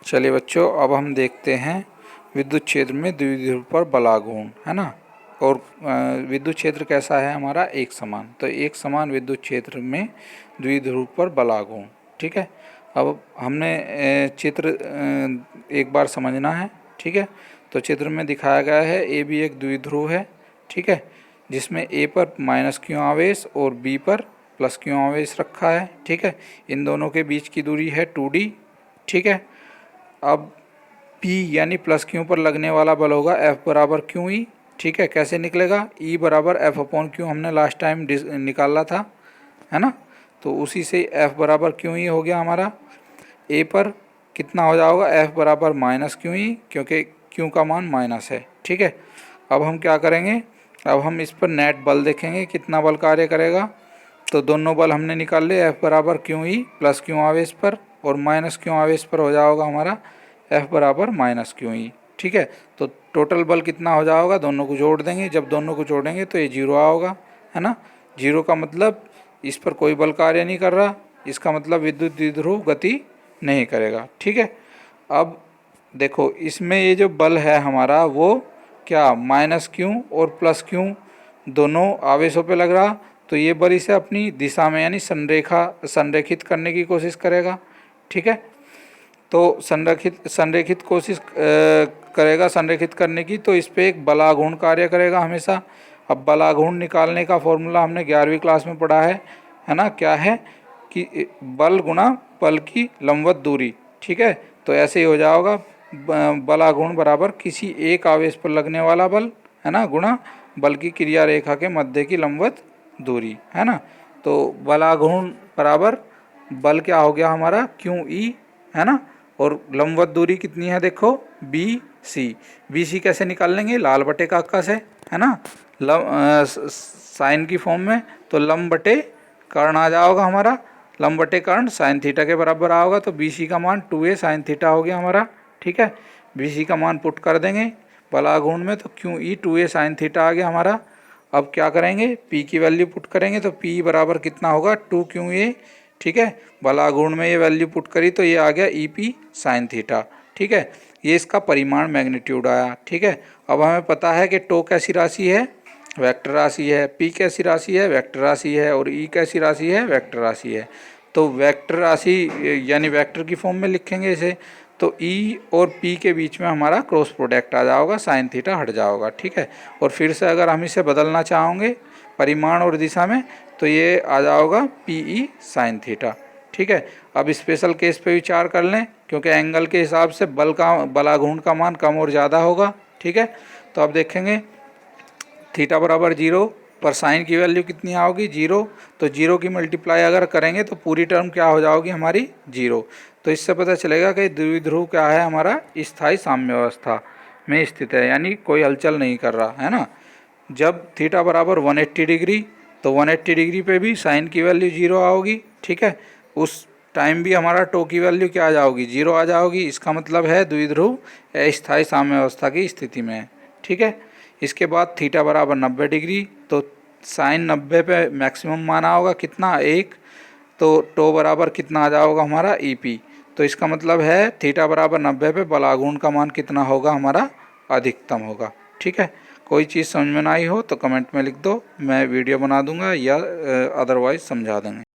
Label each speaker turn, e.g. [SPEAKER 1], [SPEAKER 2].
[SPEAKER 1] चलिए बच्चों, अब हम देखते हैं विद्युत क्षेत्र में द्विध्रुव पर बल आघूर्ण, है ना। और विद्युत क्षेत्र कैसा है हमारा, एक समान। तो एक समान विद्युत क्षेत्र में द्विध्रुव पर बल आघूर्ण, ठीक है। अब हमने चित्र एक बार समझना है, ठीक है। तो चित्र में दिखाया गया है ए बी एक द्विध्रुव है, ठीक है, जिसमें ए पर माइनस क्यू आवेश और बी पर प्लस क्यू आवेश रखा है, ठीक है। इन दोनों के बीच की दूरी है 2d, ठीक है। अब P यानी प्लस क्यू पर लगने वाला बल होगा F बराबर क्यू ई, ठीक है। कैसे निकलेगा, E बराबर F अपॉन क्यू हमने लास्ट टाइम निकाला था, है ना। तो उसी से F बराबर क्यू ई हो गया हमारा। A पर कितना हो जाएगा, F बराबर माइनस क्यू ई, क्योंकि Q का मान माइनस है, ठीक है। अब हम क्या करेंगे, अब हम इस पर नेट बल देखेंगे कितना बल कार्य करेगा। तो दोनों बल हमने निकाल लिए, F बराबर क्यू ई प्लस क्यू आवेश पर और माइनस क्यू आवेश पर हो जाएगा हमारा F बराबर माइनस क्यू ई, ठीक है। तो टोटल बल कितना हो जाएगा, दोनों को जोड़ देंगे। जब दोनों को जोड़ेंगे तो ये जीरो आओगा, है ना। जीरो का मतलब इस पर कोई बल कार्य नहीं कर रहा, इसका मतलब विद्युत द्विध्रुव गति नहीं करेगा, ठीक है। अब देखो, इसमें ये जो बल है हमारा वो क्या, माइनस क्यू और प्लस क्यू दोनों आवेशों पे लग रहा। तो ये बल इसे अपनी दिशा में यानी संरेखित करने की कोशिश करेगा, ठीक है। तो संरेखित कोशिश करेगा संरेखित करने की, तो इस पर एक बलाघूर्ण कार्य करेगा हमेशा। अब बलाघूर्ण निकालने का फॉर्मूला हमने 11वीं क्लास में पढ़ा है ना। क्या है कि बल गुणा बल की लंबवत दूरी, ठीक है। तो ऐसे ही हो जाएगा, बलाघूर्ण बराबर किसी एक आवेश पर लगने वाला बल, है ना, गुणा बल की क्रिया रेखा के मध्य की लंबवत दूरी, है ना। तो बलाघूर्ण बराबर बल क्या हो गया हमारा, क्यू ई, है ना। और लंबवत दूरी कितनी है, देखो बी सी कैसे निकाल लेंगे, लाल बटे काका से, है ना, साइन की फॉर्म में। तो लंब बटे कर्ण आ जाएगा हमारा, लंब बटे कर्ण साइन थीटा के बराबर आओगा। तो बी सी का मान 2a साइन थीटा हो गया हमारा, ठीक है। बी सी का मान पुट कर देंगे बलाघूर्ण में, तो Q E 2a sine theta आ गया हमारा। अब क्या करेंगे, P की वैल्यू पुट करेंगे, तो P बराबर कितना होगा, 2QA, ठीक है। बलाघूर्ण में ये वैल्यू पुट करी तो ये आ गया EP साइन थीटा, ठीक है। ये इसका परिमाण मैग्नीट्यूड आया, ठीक है। अब हमें पता है कि टो कैसी राशि है, वेक्टर राशि है, P कैसी राशि है, वेक्टर राशि है, और E कैसी राशि है, वेक्टर राशि है। तो वेक्टर राशि यानी वेक्टर की फॉर्म में लिखेंगे इसे, तो E और P के बीच में हमारा क्रॉस प्रोडक्ट आ जाएगा, साइन थीटा हट जाएगा, ठीक है। और फिर से अगर हम इसे बदलना चाहेंगे परिमाण और दिशा में, तो ये आ जाएगा PE साइन थीटा, ठीक है। अब स्पेशल केस पे विचार कर लें, क्योंकि एंगल के हिसाब से बलाघूर्ण का मान कम और ज़्यादा होगा, ठीक है। तो अब देखेंगे थीटा बराबर 0 पर साइन की वैल्यू कितनी आओगी, 0। तो 0 की मल्टीप्लाई अगर करेंगे तो पूरी टर्म क्या हो जाएगी हमारी, 0। तो इससे पता चलेगा कि द्विध्रुव क्या है हमारा, स्थायी साम्य अवस्था में स्थित है, यानी कोई हलचल नहीं कर रहा, है ना। जब थीटा बराबर 180 डिग्री, तो 180 डिग्री पे भी साइन की वैल्यू 0 आओगी, ठीक है। उस टाइम भी हमारा टो की वैल्यू क्या आ जाओगी, 0 आ जाओगी। इसका मतलब है द्विध्रुव अस्थायी साम्य अवस्था की स्थिति में है, ठीक है। इसके बाद थीटा बराबर 90 डिग्री, तो साइन 90 पे मैक्सिमम माना होगा कितना, 1। तो टो बराबर कितना आ जाएगा हमारा, EP। तो इसका मतलब है थीटा बराबर 90 पे बलाघूर्ण का मान कितना होगा हमारा, अधिकतम होगा, ठीक है। कोई चीज़ समझ में ना आई हो तो कमेंट में लिख दो, मैं वीडियो बना दूंगा या अदरवाइज़ समझा देंगे।